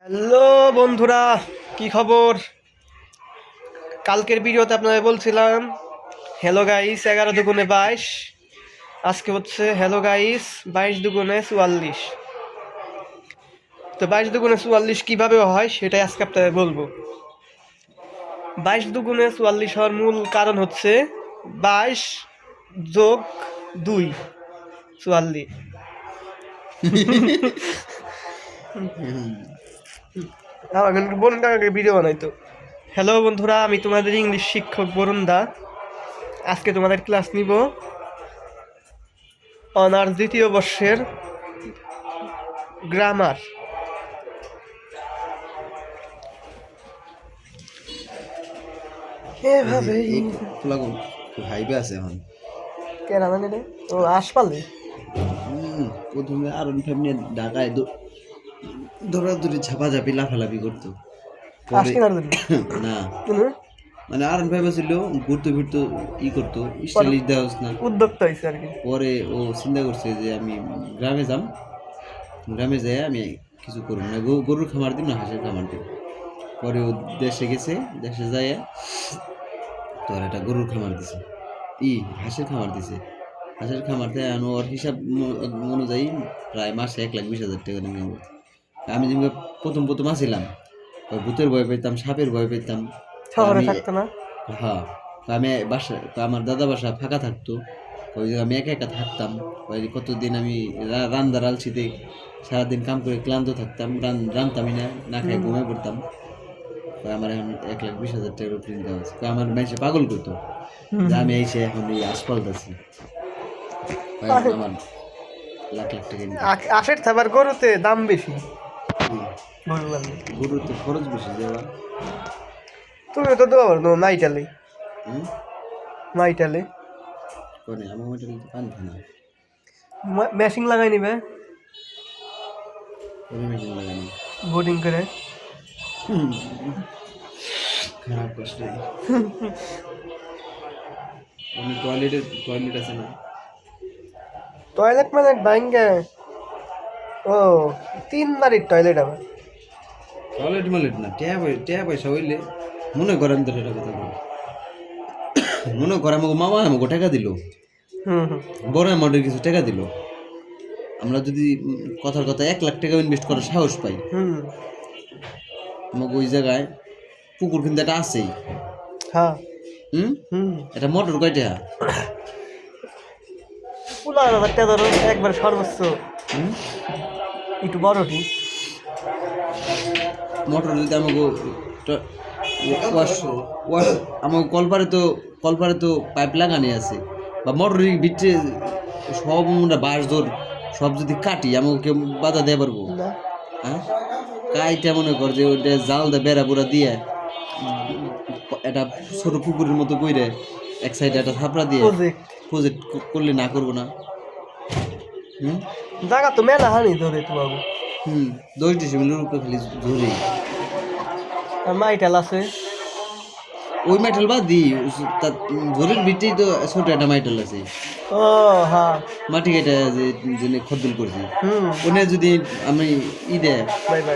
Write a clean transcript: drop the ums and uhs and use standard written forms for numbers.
Hello বন্ধুরা, কি খবর? কালকের ভিডিওতে আপনাদের বলছিলাম হ্যালো গাইস 11 দুগুণে 22। আজকে হচ্ছে হ্যালো গাইস 22 দুগুণে 44। তো 22 দুগুণে 44 কীভাবে হয় সেটাই আজকে আপনাদের বলবো। 22 দুগুণে 44 হওয়ার মূল কারণ হচ্ছে 22 যোগ 2 44। বলুন ভিডিও বানাইতো। হ্যালো বন্ধুরা, আমি তোমাদের ইংলিশ শিক্ষক বরুণ দা। আজকে তোমাদের ক্লাস নিব অনার্স দ্বিতীয় বর্ষের গ্রামার। এভাবেই হাইবে আছে এখন কেন জানি রে, ও আসপালে প্রথমে আর ফ্যামিলি ঢাকায় দৌড়াদৌড়ি ঝাপাঝাপি লাফালাফি করতো। আসকি না না মানে আর ভাবে ছিল ঘুরতে ফিরতো করতো স্টাইলিশ দেওয়া না, উদ্যোক্তা হয়েছে আর কি। পরে ও চিন্তা করছে যে আমি গ্রামে যাই আমি কিছু করব না, গরুর খামার দিন না হাঁসের খামার দিন। পরে ও দেশে গেছে, দেশে যায় তোর একটা গরুর খামার দিছে, হাঁসের খামার দিছে। হাঁসের খামার থেকে ওর হিসাব অনুযায়ী প্রায় মাসে 1,20,000 টাকা ইনকাম করতো। আমি যেমন প্রথম আসছিলাম, ভূতের ভয় পেতাম, সাপের ভয় পেতাম। শহরে থাকতো না। হ্যাঁ, আমি আমার দাদা বাসা ফাঁকা থাকতো, ওই যে আমি একা একা থাকতাম। ওই কতদিন আমি রান্দার আলছিতে সারাদিন কাম করে ক্লান্ত থাকতাম, রানতামই না খাই ঘুমিয়ে পড়তাম। আমার এখন 1,20,000 টাকার উপরে ইনকাম আছে। আমার মানুষে পাগল করতো যে আমি এসে এখন এই আশপাল আছি, আমার লাখ লাখ টাকা। আশের থাবার গরুতে দাম বেশি, গরুতে খরচ বেশি দেওয়া। তুমি তো দেওয়া পারো মাইটালে মাইটালে কোনে আমার মোটে পানি খানা মেশিন লাগাই নিবে, মেশিন লাগানি বোর্ডিং করে। খারাপ কষ্ট। টয়লেট আছে না? টয়লেট মানে ভাঙ্গে, ও 3 বাড়ির টয়লেট আবার। টয়লেট না, ট্যাব পয়সা হইলে মনে করেন তো এটা কথা বল। মনে করে আমাকে মামা আমাকে টাকা দিল, বড় অ্যামাউন্টের কিছু টাকা দিল। আমরা যদি কথার কথা 1 লাখ টাকা ইনভেস্ট করার সাহস পাই, আমাকে ওই জায়গায় পুকুর কিন্তু একটা আছেই। হ্যাঁ, এটা মোটর কয়টা? 15,000 টাকা ধরো একবার সর্বোচ্চ, একটু বড়টি মোটর যদি আমাকে আমাকে কলপারে তো পাইপ লাগানি আছে, বা মোটরের ভিতরে সব আমরা বাঁশ ধর সব যদি কাটি আমাকে বাধা দেওয়া পারবো? হ্যাঁ, কাইটা মনে কর যে ওইটা জাল দা বেড়া বুড়া দিয়ে একটা ছোট পুকুরের মতো কইরে এক সাইডে একটা থাপড়া দিয়ে প্রজেক্ট করলে না করবো না? জায়গা তো মেলা হানি ধরে তো বাবু। 10 ডিসিমিলের উপরে খালি ধরে। আর মাইটাল আছে, ওই মাইটাল বাদ দি, তার ঘরের ভিতরেই তো ছোট একটা মাইটাল আছে। ও হ্যাঁ, মাটি কেটে যে খদ্দল করছি, ওনে যদি আমি দেয়। Bye bye.